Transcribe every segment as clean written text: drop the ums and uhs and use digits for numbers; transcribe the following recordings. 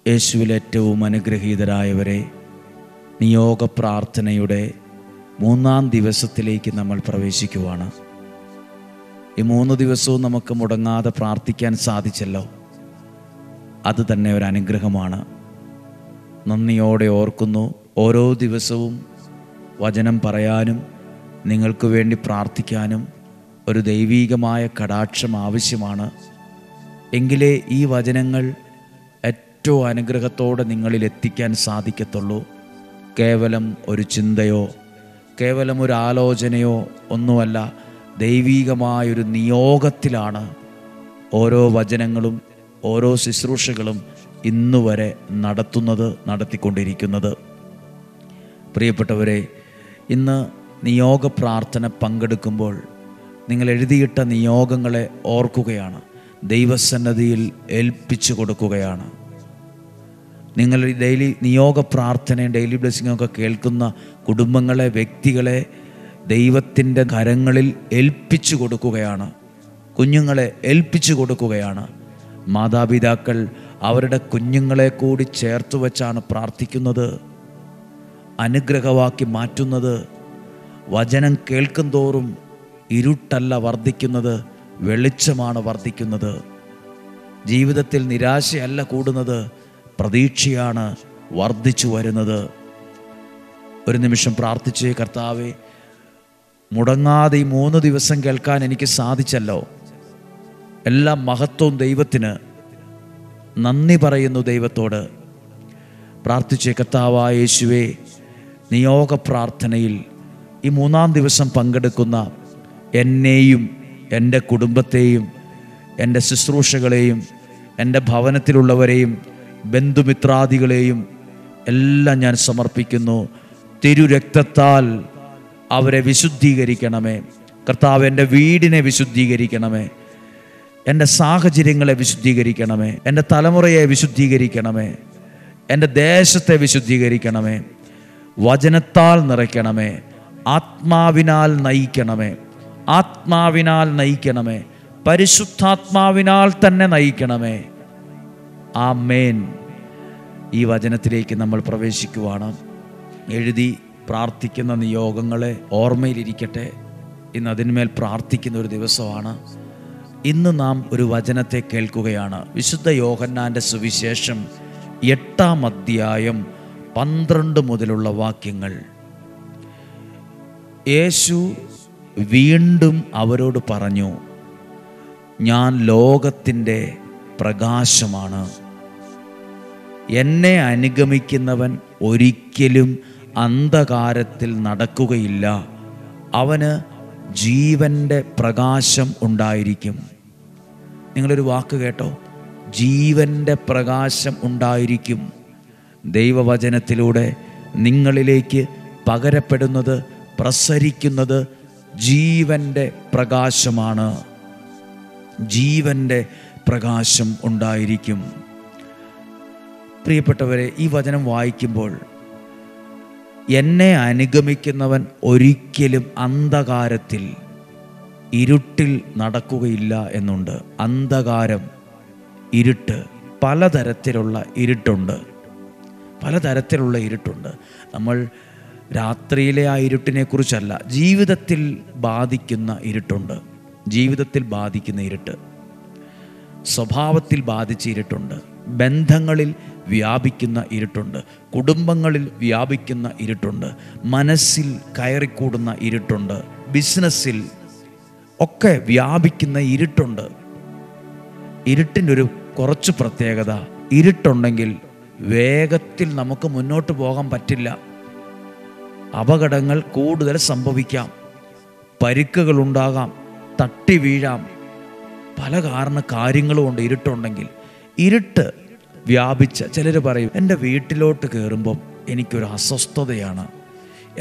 യേശുവിൽ ഏറ്റവും അനുഗ്രഹീതരായവരെ, നിയോഗ പ്രാർത്ഥനയുടെ 3-ാം ദിവസത്തിലേക്ക് നമ്മൾ പ്രവേശിക്കുവാണ്. ഈ 3 ദിവസവും നമുക്ക് മുടങ്ങാതെ പ്രാർത്ഥിക്കാൻ സാധിച്ചല്ലോ. അത് തന്നെ ഒരു അനുഗ്രഹമാണ്. നന്ദിയോടെ ഓർക്കുന്നു. ഓരോ ദിവസവും വചനം പറയാനും നിങ്ങൾക്ക് വേണ്ടി പ്രാർത്ഥിക്കാനും ഒരു ദൈവീകമായ കടാക്ഷം ആവശ്യമാണ്. എങ്കിലേ ഈ വചനങ്ങൾ ഏറ്റവും അനുഗ്രഹത്തോടെ നിങ്ങളിൽ എത്തിക്കാൻ സാധിക്കത്തുള്ളൂ. കേവലം ഒരു ചിന്തയോ കേവലം ഒരു ആലോചനയോ ഒന്നുമല്ല, ദൈവീകമായൊരു നിയോഗത്തിലാണ് ഓരോ വചനങ്ങളും ഓരോ ശുശ്രൂഷകളും ഇന്നുവരെ നടത്തിക്കൊണ്ടിരിക്കുന്നത്. പ്രിയപ്പെട്ടവരെ, ഇന്ന് നിയോഗ പ്രാർത്ഥന പങ്കെടുക്കുമ്പോൾ നിങ്ങൾ എഴുതിയിട്ട നിയോഗങ്ങളെ ഓർക്കുകയാണ്, ദൈവസന്നദ്ധിയിൽ ഏൽപ്പിച്ചു കൊടുക്കുകയാണ്. നിങ്ങൾ ഡെയിലി നിയോഗ പ്രാർത്ഥനയും ഡെയിലി ബ്ലെസ്സിങ്ങൊക്കെ കേൾക്കുന്ന കുടുംബങ്ങളെ, വ്യക്തികളെ ദൈവത്തിൻ്റെ കരങ്ങളിൽ ഏൽപ്പിച്ചു കൊടുക്കുകയാണ്. കുഞ്ഞുങ്ങളെ ഏൽപ്പിച്ചു കൊടുക്കുകയാണ്. മാതാപിതാക്കൾ അവരുടെ കുഞ്ഞുങ്ങളെ കൂടി ചേർത്ത് വച്ചാണ് പ്രാർത്ഥിക്കുന്നത്, അനുഗ്രഹമാക്കി മാറ്റുന്നത്. വചനം കേൾക്കും തോറും ഇരുട്ടല്ല വർദ്ധിക്കുന്നത്, വെളിച്ചമാണ് വർദ്ധിക്കുന്നത്. ജീവിതത്തിൽ നിരാശയല്ല കൂടുന്നത്, പ്രതീക്ഷയാണ് വർദ്ധിച്ചു വരുന്നത്. ഒരു നിമിഷം പ്രാർത്ഥിച്ച്, കർത്താവേ, മുടങ്ങാതെ ഈ 3 ദിവസം കേൾക്കാൻ എനിക്ക് സാധിച്ചല്ലോ. എല്ലാ മഹത്വവും ദൈവത്തിന്. നന്ദി പറയുന്നു ദൈവത്തോട്. പ്രാർത്ഥിച്ച്, കർത്താവായ യേശുവേ, നിയോഗ പ്രാർത്ഥനയിൽ ഈ 3-ാം ദിവസം പങ്കെടുക്കുന്ന എന്നെയും എൻ്റെ കുടുംബത്തെയും എൻ്റെ ശുശ്രൂഷകളെയും എൻ്റെ ഭവനത്തിലുള്ളവരെയും ബന്ധുമിത്രാദികളെയും എല്ലാം ഞാൻ സമർപ്പിക്കുന്നു. തിരുരക്തത്താൽ അവരെ വിശുദ്ധീകരിക്കണമേ കർത്താവ്. എൻ്റെ വീടിനെ വിശുദ്ധീകരിക്കണമേ, എൻ്റെ സാഹചര്യങ്ങളെ വിശുദ്ധീകരിക്കണമേ, എൻ്റെ തലമുറയെ വിശുദ്ധീകരിക്കണമേ, എൻ്റെ ദേശത്തെ വിശുദ്ധീകരിക്കണമേ. വചനത്താൽ നിറയ്ക്കണമേ, ആത്മാവിനാൽ നയിക്കണമേ, ആത്മാവിനാൽ നയിക്കണമേ, പരിശുദ്ധാത്മാവിനാൽ തന്നെ നയിക്കണമേ. ആമേൻ. ഈ വചനത്തിലേക്ക് നമ്മൾ പ്രവേശിക്കുവാണ്. എഴുതി പ്രാർത്ഥിക്കുന്ന നിയോഗങ്ങളെ ഓർമ്മയിലിരിക്കട്ടെ. ഇന്ന് അതിന്മേൽ പ്രാർത്ഥിക്കുന്ന ഒരു ദിവസമാണ്. ഇന്ന് നാം ഒരു വചനത്തെ കേൾക്കുകയാണ്. വിശുദ്ധ യോഹന്നാൻ്റെ സുവിശേഷം 8-ാം അധ്യായം 12 മുതലുള്ള വാക്യങ്ങൾ. യേശു വീണ്ടും അവരോട് പറഞ്ഞു, ഞാൻ ലോകത്തിൻ്റെ പ്രകാശമാണ്. എന്നെ അനുഗമിക്കുന്നവൻ ഒരിക്കലും അന്ധകാരത്തിൽ നടക്കുകയില്ല, അവന് ജീവൻ്റെ പ്രകാശം ഉണ്ടായിരിക്കും. നിങ്ങളൊരു വാക്ക് കേട്ടോ, ജീവൻ്റെ പ്രകാശം ഉണ്ടായിരിക്കും. ദൈവവചനത്തിലൂടെ നിങ്ങളിലേക്ക് പകരപ്പെടുന്നത്, പ്രസരിക്കുന്നത് ജീവൻ്റെ പ്രകാശമാണ്. ജീവൻ്റെ പ്രകാശം ഉണ്ടായിരിക്കും. പ്രിയപ്പെട്ടവരെ, ഈ വചനം വായിക്കുമ്പോൾ എന്നെ അനുഗമിക്കുന്നവൻ ഒരിക്കലും അന്ധകാരത്തിൽ, ഇരുട്ടിൽ നടക്കുകയില്ല എന്നുണ്ട്. അന്ധകാരം, ഇരുട്ട്, പലതരത്തിലുള്ള ഇരുട്ടുണ്ട്. പലതരത്തിലുള്ള ഇരുട്ടുണ്ട്. നമ്മൾ രാത്രിയിലെ ആ ഇരുട്ടിനെ കുറിച്ചല്ല, ജീവിതത്തിൽ ബാധിക്കുന്ന ഇരുട്ടുണ്ട്. ജീവിതത്തിൽ ബാധിക്കുന്ന ഇരുട്ട്, സ്വഭാവത്തിൽ ബാധിച്ച ഇരുട്ടുണ്ട്, ബന്ധങ്ങളിൽ വ്യാപിക്കുന്ന ഇരുട്ടുണ്ട്, കുടുംബങ്ങളിൽ വ്യാപിക്കുന്ന ഇരുട്ടുണ്ട്, മനസ്സിൽ കയറിക്കൂടുന്ന ഇരുട്ടുണ്ട്, ബിസിനസ്സിൽ ഒക്കെ വ്യാപിക്കുന്ന ഇരുട്ടുണ്ട്. ഇരുട്ടിൻ്റെ ഒരു കുറച്ച് പ്രത്യേകത, ഇരുട്ടുണ്ടെങ്കിൽ വേഗത്തിൽ നമുക്ക് മുന്നോട്ട് പോകാൻ പറ്റില്ല. അപകടങ്ങൾ കൂടുതൽ സംഭവിക്കാം, പരിക്കുകൾ ഉണ്ടാകാം, തട്ടി വീഴാം. പല കാര്യങ്ങളുമുണ്ട് ഇരുട്ടുണ്ടെങ്കിൽ. ഇരുട്ട് വ്യാപിച്ച ചിലർ പറയും, എൻ്റെ വീട്ടിലോട്ട് കയറുമ്പം എനിക്കൊരു അസ്വസ്ഥതയാണ്,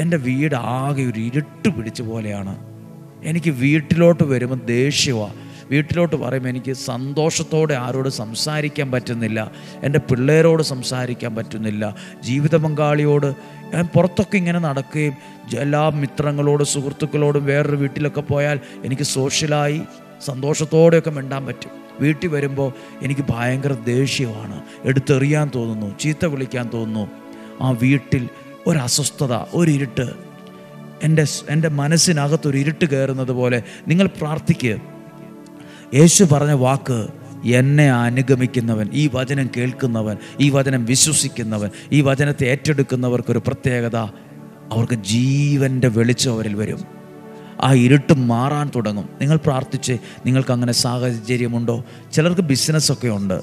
എൻ്റെ വീട് ആകെ ഒരു ഇരുട്ട് പിടിച്ച പോലെയാണ്, എനിക്ക് വീട്ടിലോട്ട് വരുമ്പോൾ ദേഷ്യമാണ്, വീട്ടിലോട്ട് പറയുമ്പോൾ എനിക്ക് സന്തോഷത്തോടെ ആരോട് സംസാരിക്കാൻ പറ്റുന്നില്ല, എൻ്റെ പിള്ളേരോട് സംസാരിക്കാൻ പറ്റുന്നില്ല, ജീവിത പങ്കാളിയോട് ഞാൻ പുറത്തൊക്കെ ഇങ്ങനെ നടക്കുകയും എല്ലാ സുഹൃത്തുക്കളോടും വേറൊരു വീട്ടിലൊക്കെ പോയാൽ എനിക്ക് സോഷ്യലായി സന്തോഷത്തോടെയൊക്കെ മിണ്ടാൻ പറ്റും. വീട്ടിൽ വരുമ്പോൾ എനിക്ക് ഭയങ്കര ദേഷ്യമാണ്, എടുത്തെറിയാൻ തോന്നുന്നു, ചീത്ത വിളിക്കാൻ തോന്നുന്നു. ആ വീട്ടിൽ ഒരസ്വസ്ഥത, ഒരിരുട്ട്, എൻ്റെ മനസ്സിനകത്തൊരു ഇരുട്ട് കയറുന്നത് പോലെ നിങ്ങൾ പ്രാർത്ഥിക്കുക. യേശു പറഞ്ഞ വാക്ക്, എന്നെ അനുഗമിക്കുന്നവൻ, ഈ വചനം കേൾക്കുന്നവൻ, ഈ വചനം വിശ്വസിക്കുന്നവൻ, ഈ വചനത്തെ ഏറ്റെടുക്കുന്നവർക്കൊരു പ്രത്യേകത, അവർക്ക് ജീവൻ്റെ വെളിച്ചം അവരിൽ വരും. ആ ഇരുട്ട് മാറാൻ തുടങ്ങും. നിങ്ങൾ പ്രാർത്ഥിച്ച്, നിങ്ങൾക്ക് അങ്ങനെ സാഹചര്യമുണ്ടോ? ചിലർക്ക് ബിസിനസ്സൊക്കെ ഉണ്ട്,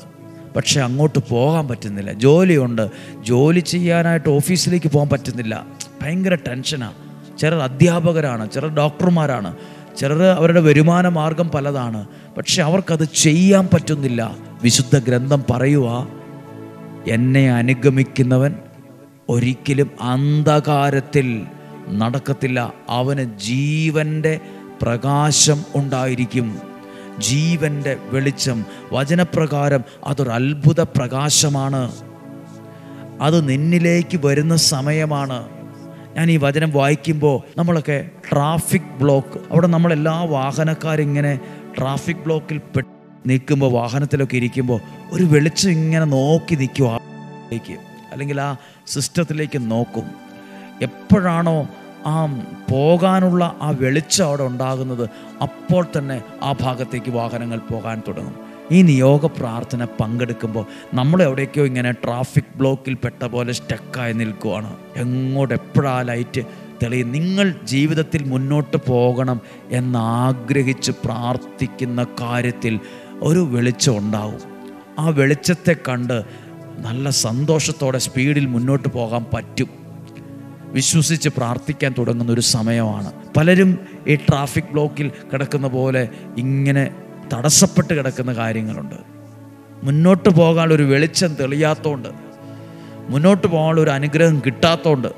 പക്ഷെ അങ്ങോട്ട് പോകാൻ പറ്റുന്നില്ല. ജോലിയുണ്ട്, ജോലി ചെയ്യാനായിട്ട് ഓഫീസിലേക്ക് പോകാൻ പറ്റുന്നില്ല, ഭയങ്കര ടെൻഷനാണ്. ചിലർ അധ്യാപകരാണ്, ചിലർ ഡോക്ടർമാരാണ്, ചിലർ അവരുടെ വരുമാന മാർഗം പലതാണ്, പക്ഷെ അവർക്കത് ചെയ്യാൻ പറ്റുന്നില്ല. വിശുദ്ധ ഗ്രന്ഥം പറയുക, എന്നെ അനുഗമിക്കുന്നവൻ ഒരിക്കലും അന്ധകാരത്തിൽ നടക്കത്തില്ല, അവന് ജീവൻ്റെ പ്രകാശം ഉണ്ടായിരിക്കും. ജീവൻ്റെ വെളിച്ചം, വചനപ്രകാരം അതൊരു അത്ഭുത പ്രകാശമാണ്. അത് നിന്നിലേക്ക് വരുന്ന സമയമാണ്. ഞാൻ ഈ വചനം വായിക്കുമ്പോൾ നമ്മളൊക്കെ ട്രാഫിക് ബ്ലോക്ക്, അവിടെ നമ്മളെല്ലാ വാഹനക്കാരിങ്ങനെ ട്രാഫിക് ബ്ലോക്കിൽ നിൽക്കുമ്പോൾ, വാഹനത്തിലൊക്കെ ഇരിക്കുമ്പോൾ ഒരു വെളിച്ചം ഇങ്ങനെ നോക്കി നിൽക്കും, അല്ലെങ്കിൽ ആ സിസ്റ്റത്തിലേക്ക് നോക്കും. എപ്പോഴാണോ ആ പോകാനുള്ള ആ വെളിച്ചം അവിടെ ഉണ്ടാകുന്നത്, അപ്പോൾ തന്നെ ആ ഭാഗത്തേക്ക് വാഹനങ്ങൾ പോകാൻ തുടങ്ങും. ഈ നിയോഗ പ്രാർത്ഥന പങ്കെടുക്കുമ്പോൾ നമ്മൾ എവിടേക്കോ ഇങ്ങനെ ട്രാഫിക് ബ്ലോക്കിൽ പെട്ട പോലെ സ്റ്റക്കായി നിൽക്കുവാണ്. എപ്പോഴാ ലൈറ്റ് തെളിയും? നിങ്ങൾ ജീവിതത്തിൽ മുന്നോട്ട് പോകണം എന്നാഗ്രഹിച്ച് പ്രാർത്ഥിക്കുന്ന കാര്യത്തിൽ ഒരു വെളിച്ചം ഉണ്ടാവും. ആ വെളിച്ചത്തെ കണ്ട് നല്ല സന്തോഷത്തോടെ സ്പീഡിൽ മുന്നോട്ട് പോകാൻ പറ്റും. വിശ്വസിച്ച് പ്രാർത്ഥിക്കാൻ തുടങ്ങുന്ന ഒരു സമയമാണ്. പലരും ഈ ട്രാഫിക് ബ്ലോക്കിൽ കിടക്കുന്ന പോലെ ഇങ്ങനെ തടസ്സപ്പെട്ട് കിടക്കുന്ന കാര്യങ്ങളുണ്ട്. മുന്നോട്ട് പോകാനുള്ളൊരു വെളിച്ചം തെളിയാത്തതുകൊണ്ട്, മുന്നോട്ട് പോകാനുള്ളൊരു അനുഗ്രഹം കിട്ടാത്തതുകൊണ്ട്,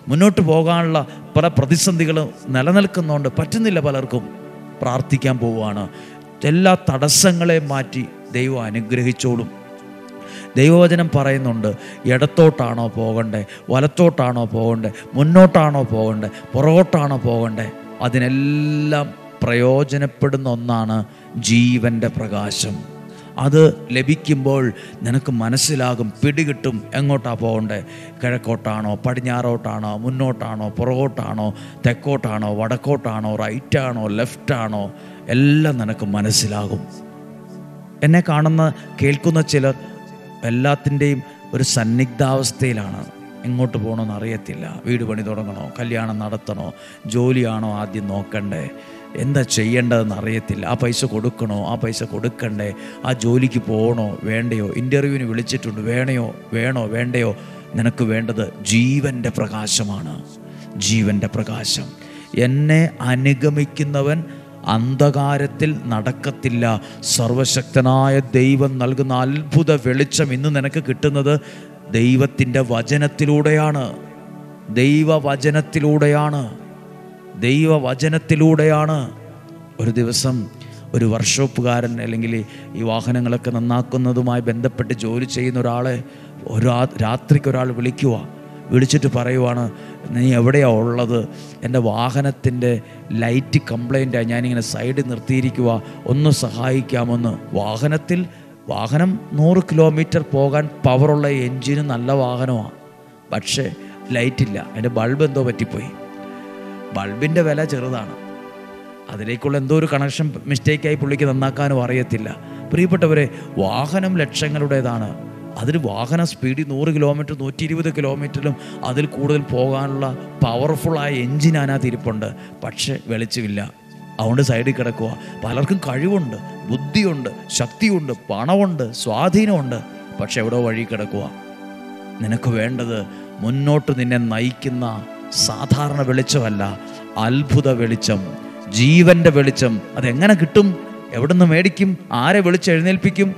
മുന്നോട്ട് പോകാനുള്ള പല പ്രതിസന്ധികളും നിലനിൽക്കുന്നതുകൊണ്ട് പറ്റുന്നില്ല പലർക്കും. പ്രാർത്ഥിക്കാൻ പോവുകയാണ്. എല്ലാ തടസ്സങ്ങളെയും മാറ്റി ദൈവം അനുഗ്രഹിച്ചോളും. ദൈവവചനം പറയുന്നുണ്ട്, ഇടത്തോട്ടാണോ പോകണ്ടേ, വലത്തോട്ടാണോ പോകണ്ടേ, മുന്നോട്ടാണോ പോകണ്ടേ, പുറകോട്ടാണോ പോകണ്ടേ, അതിനെല്ലാം പ്രയോജനപ്പെടുന്ന ഒന്നാണ് ജീവൻ്റെ പ്രകാശം. അത് ലഭിക്കുമ്പോൾ നിനക്ക് മനസ്സിലാകും, പിടികിട്ടും എങ്ങോട്ടാണ് പോകണ്ടേ. കിഴക്കോട്ടാണോ, പടിഞ്ഞാറോട്ടാണോ, മുന്നോട്ടാണോ, പുറകോട്ടാണോ, തെക്കോട്ടാണോ, വടക്കോട്ടാണോ, റൈറ്റാണോ, ലെഫ്റ്റാണോ, എല്ലാം നിനക്ക് മനസ്സിലാകും. എന്നെ കാണുന്ന കേൾക്കുന്ന ചിലർ എല്ലാത്തിൻ്റെയും ഒരു സന്നിഗ്ധാവസ്ഥയിലാണ്. എങ്ങോട്ട് പോകണമെന്ന് അറിയത്തില്ല. വീട് പണി തുടങ്ങണോ, കല്യാണം നടത്തണോ, ജോലിയാണോ ആദ്യം നോക്കണ്ടേ, എന്താ ചെയ്യേണ്ടതെന്ന് അറിയത്തില്ല. ആ പൈസ കൊടുക്കണോ, ആ പൈസ കൊടുക്കണ്ടേ, ആ ജോലിക്ക് പോകണോ വേണ്ടയോ, ഇൻ്റർവ്യൂവിന് വിളിച്ചിട്ടുണ്ട്, വേണോ വേണ്ടയോ. നിനക്ക് വേണ്ടത് ജീവൻ്റെ പ്രകാശമാണ്. ജീവൻ്റെ പ്രകാശം. എന്നെ അനുഗമിക്കുന്നവൻ അന്ധകാരത്തിൽ നടക്കത്തില്ല. സർവശക്തനായ ദൈവം നൽകുന്ന അത്ഭുത വെളിച്ചം ഇന്ന് നിനക്ക് കിട്ടുന്നത് ദൈവത്തിൻ്റെ വചനത്തിലൂടെയാണ്. ദൈവവചനത്തിലൂടെയാണ്. ഒരു ദിവസം ഒരു വർക്ക്ഷോപ്പുകാരൻ, അല്ലെങ്കിൽ ഈ വാഹനങ്ങളൊക്കെ നന്നാക്കുന്നതുമായി ബന്ധപ്പെട്ട് ജോലി ചെയ്യുന്ന ഒരാളെ രാത്രിക്ക് ഒരാൾ വിളിച്ചിട്ട് പറയുവാണ്, നീ എവിടെയാണ് ഉള്ളത്? എൻ്റെ വാഹനത്തിൻ്റെ ലൈറ്റ് കംപ്ലൈൻറ്റായി, ഞാനിങ്ങനെ സൈഡിൽ നിർത്തിയിരിക്കുക, ഒന്ന് സഹായിക്കാമെന്ന്. വാഹനം 100 കിലോമീറ്റർ പോകാൻ പവറുള്ള എൻജിന് നല്ല വാഹനമാണ്, പക്ഷേ ലൈറ്റില്ല. അതിൻ്റെ ബൾബ് എന്തോ പറ്റിപ്പോയി. ബൾബിൻ്റെ വില ചെറുതാണ്, അതിലേക്കുള്ള എന്തോ ഒരു കണക്ഷൻ മിസ്റ്റേക്കായി പുള്ളിക്ക് നന്നാക്കാനും അറിയത്തില്ല. പ്രിയപ്പെട്ടവരെ, വാഹനം ലക്ഷങ്ങളുടേതാണ്. അതിൽ വാഹന സ്പീഡ് 100 കിലോമീറ്റർ 120 കിലോമീറ്ററിലും അതിൽ കൂടുതൽ പോകാനുള്ള പവർഫുള്ളായ എൻജിൻ അതിനകത്ത് ഇരിപ്പുണ്ട്, പക്ഷേ വെളിച്ചമില്ല. അതുകൊണ്ട് സൈഡിൽ കിടക്കുക. പലർക്കും കഴിവുണ്ട്, ബുദ്ധിയുണ്ട്, ശക്തിയുണ്ട്, പണമുണ്ട്, സ്വാധീനമുണ്ട്, പക്ഷെ എവിടോ വഴി കിടക്കുക. നിനക്ക് വേണ്ടത് മുന്നോട്ട് നിന്നെ നയിക്കുന്ന സാധാരണ വെളിച്ചമല്ല, അത്ഭുത വെളിച്ചം, ജീവൻ്റെ വെളിച്ചം. അതെങ്ങനെ കിട്ടും? എവിടുന്ന് മേടിക്കും? ആരെ വിളിച്ചെഴുന്നേൽപ്പിക്കും?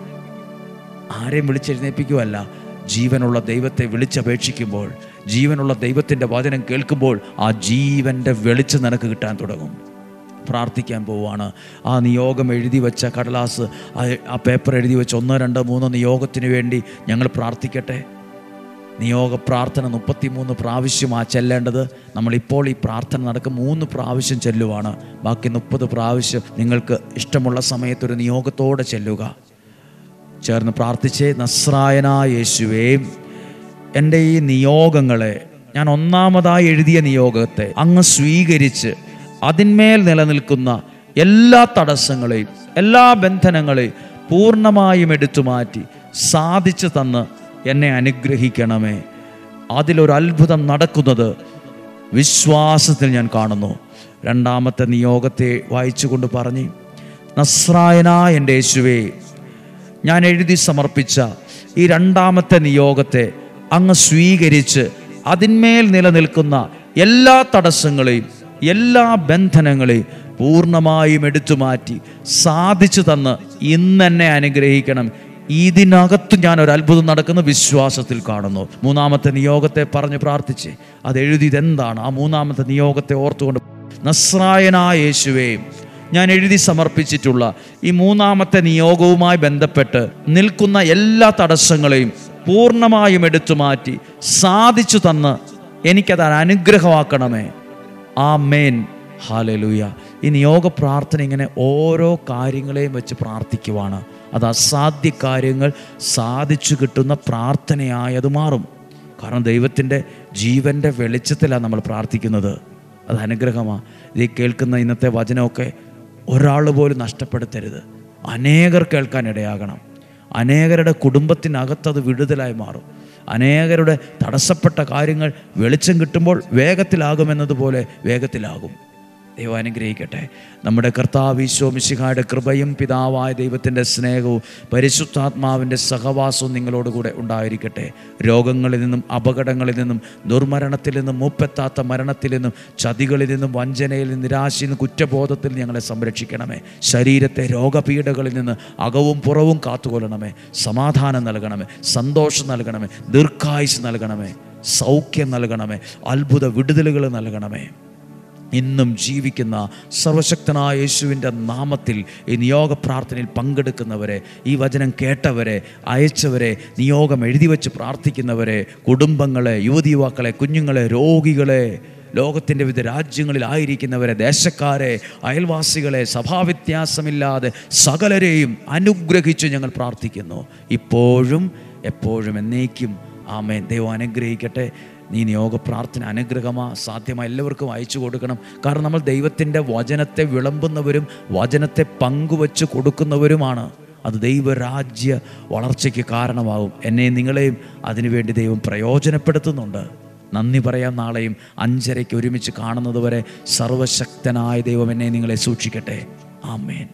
ആരെയും വിളിച്ചെഴുന്നേൽപ്പിക്കുമല്ല, ജീവനുള്ള ദൈവത്തെ വിളിച്ചപേക്ഷിക്കുമ്പോൾ, ജീവനുള്ള ദൈവത്തിൻ്റെ വചനം കേൾക്കുമ്പോൾ ആ ജീവൻ്റെ വെളിച്ചം നിനക്ക് കിട്ടാൻ തുടങ്ങും. പ്രാർത്ഥിക്കാൻ പോവുകയാണ്. ആ നിയോഗം എഴുതി വെച്ച കടലാസ്, ആ പേപ്പർ എഴുതി വെച്ച് 1, 2, 3 നിയോഗത്തിന് വേണ്ടി ഞങ്ങൾ പ്രാർത്ഥിക്കട്ടെ. നിയോഗ പ്രാർത്ഥന 33 പ്രാവശ്യമാണ് ചെല്ലേണ്ടത്. നമ്മളിപ്പോൾ ഈ പ്രാർത്ഥന നടക്കും 3 പ്രാവശ്യം ചെല്ലുവാണ്. ബാക്കി 30 പ്രാവശ്യം നിങ്ങൾക്ക് ഇഷ്ടമുള്ള സമയത്തൊരു നിയോഗത്തോടെ ചെല്ലുക. ചേർന്ന് പ്രാർത്ഥിച്ചേ. നസ്രായനായ യേശുവേ, എൻ്റെ ഈ നിയോഗങ്ങളെ, ഞാൻ ഒന്നാമതായി എഴുതിയ നിയോഗത്തെ അങ്ങ് സ്വീകരിച്ച് അതിന്മേൽ നിലനിൽക്കുന്ന എല്ലാ തടസ്സങ്ങളെയും എല്ലാ ബന്ധനങ്ങളെയും പൂർണ്ണമായും എടുത്തു മാറ്റി സാധിച്ചു തന്ന് എന്നെ അനുഗ്രഹിക്കണമേ. അതിലൊരു അത്ഭുതം നടക്കുന്നത് വിശ്വാസത്തിൽ ഞാൻ കാണുന്നു. രണ്ടാമത്തെ നിയോഗത്തെ വായിച്ചുകൊണ്ട് പറഞ്ഞ്, നസ്രായനായ എൻ്റെ യേശുവേ, ഞാൻ എഴുതി സമർപ്പിച്ച ഈ രണ്ടാമത്തെ നിയോഗത്തെ അങ്ങ് സ്വീകരിച്ച് അതിന്മേൽ നിലനിൽക്കുന്ന എല്ലാ തടസ്സങ്ങളെയും എല്ലാ ബന്ധനങ്ങളെയും പൂർണ്ണമായും എടുത്തു മാറ്റി സാധിച്ചു തന്ന് ഇന്നെന്നെ അനുഗ്രഹിക്കണം. ഇതിനകത്ത് ഞാൻ ഒരു അത്ഭുതം നടക്കുന്ന വിശ്വാസത്തിൽ കാണുന്നു. മൂന്നാമത്തെ നിയോഗത്തെ പറഞ്ഞ് പ്രാർത്ഥിച്ച് അത് എഴുതിയതെന്താണ്? ആ മൂന്നാമത്തെ നിയോഗത്തെ ഓർത്തുകൊണ്ട്, നസ്രായനായ യേശുവേ, ഞാൻ എഴുതി സമർപ്പിച്ചിട്ടുള്ള ഈ മൂന്നാമത്തെ നിയോഗവുമായി ബന്ധപ്പെട്ട് നിൽക്കുന്ന എല്ലാ തടസ്സങ്ങളെയും പൂർണ്ണമായും എടുത്തു മാറ്റി സാധിച്ചു തന്ന് എനിക്കത് അനുഗ്രഹമാക്കണമേ. ആമേൻ. ഹല്ലേലൂയ. ഈ നിയോഗ പ്രാർത്ഥന ഇങ്ങനെ ഓരോ കാര്യങ്ങളെയും വെച്ച് പ്രാർത്ഥിക്കുവാണ്. അത് അസാധ്യ കാര്യങ്ങൾ സാധിച്ചു കിട്ടുന്ന പ്രാർത്ഥനയായി അത് മാറും. കാരണം ദൈവത്തിൻ്റെ ജീവൻ്റെ വെളിച്ചത്തിലാണ് നമ്മൾ പ്രാർത്ഥിക്കുന്നത്. അത് അനുഗ്രഹമാണ്. ഇത് കേൾക്കുന്ന ഇന്നത്തെ വചനമൊക്കെ ഒരാൾ പോലും നഷ്ടപ്പെടുത്തരുത്. അനേകർ കേൾക്കാൻ ഇടയാകണം. അനേകരുടെ കുടുംബത്തിനകത്തത് വിടുതലായി മാറും. അനേകരുടെ തടസ്സപ്പെട്ട കാര്യങ്ങൾ വെളിച്ചം കിട്ടുമ്പോൾ വേഗത്തിലാകുമെന്നതുപോലെ വേഗത്തിലാകും. ദൈവം അനുഗ്രഹിക്കട്ടെ. നമ്മുടെ കർത്താവ് ഈശോ മിശിഹായുടെ കൃപയും പിതാവായ ദൈവത്തിൻ്റെ സ്നേഹവും പരിശുദ്ധാത്മാവിൻ്റെ സഹവാസവും നിങ്ങളോടുകൂടെ ഉണ്ടായിരിക്കട്ടെ. രോഗങ്ങളിൽ നിന്നും അപകടങ്ങളിൽ നിന്നും ദുർമരണത്തിൽ നിന്നും മൂപ്പെത്താത്ത മരണത്തിൽ നിന്നും ചതികളിൽ നിന്നും വഞ്ചനയിൽ നിന്നും നിരാശയിൽ നിന്നും കുറ്റബോധത്തിൽ ഞങ്ങളെ സംരക്ഷിക്കണമേ. ശരീരത്തെ രോഗപീഠകളിൽ നിന്ന് അകവും പുറവും കാത്തുകൊള്ളണമേ. സമാധാനം നൽകണമേ. സന്തോഷം നൽകണമേ. ദീർഘായുസ് നൽകണമേ. സൗഖ്യം നൽകണമേ. അത്ഭുത വിടുതലുകൾ നൽകണമേ. ഇന്നും ജീവിക്കുന്ന സർവശക്തനായ യേശുവിൻ്റെ നാമത്തിൽ ഈ നിയോഗ പ്രാർത്ഥനയിൽ പങ്കെടുക്കുന്നവരെ, ഈ വചനം കേട്ടവരെ, അയച്ചവരെ, നിയോഗം എഴുതി വച്ച് പ്രാർത്ഥിക്കുന്നവരെ, കുടുംബങ്ങളെ, യുവതി യുവാക്കളെ, കുഞ്ഞുങ്ങളെ, രോഗികളെ, ലോകത്തിൻ്റെ വിവിധ രാജ്യങ്ങളിലായിരിക്കുന്നവരെ, ദേശക്കാരെ, അയൽവാസികളെ, സഭാവ്യത്യാസമില്ലാതെ സകലരെയും അനുഗ്രഹിച്ച് ഞങ്ങൾ പ്രാർത്ഥിക്കുന്നു. ഇപ്പോഴും എപ്പോഴും എന്നേക്കും. ആമേൻ. ദൈവം അനുഗ്രഹിക്കട്ടെ. നീ നിയോഗ പ്രാർത്ഥന അനുഗ്രഹമാണ്. സാധ്യമായി എല്ലാവർക്കും അയച്ചു കൊടുക്കണം. കാരണം നമ്മൾ ദൈവത്തിൻ്റെ വചനത്തെ വിളമ്പുന്നവരും വചനത്തെ പങ്കുവച്ച് കൊടുക്കുന്നവരുമാണ്. അത് ദൈവരാജ്യ വളർച്ചയ്ക്ക് കാരണമാകും. എന്നെയും നിങ്ങളെയും അതിനുവേണ്ടി ദൈവം പ്രയോജനപ്പെടുത്തുന്നുണ്ട്. നന്ദി പറയാം. നാളെയും 5:30 ഒരുമിച്ച് കാണുന്നത് വരെ സർവശക്തനായ ദൈവം എന്നെ നിങ്ങളെ സൂക്ഷിക്കട്ടെ. ആമേൻ.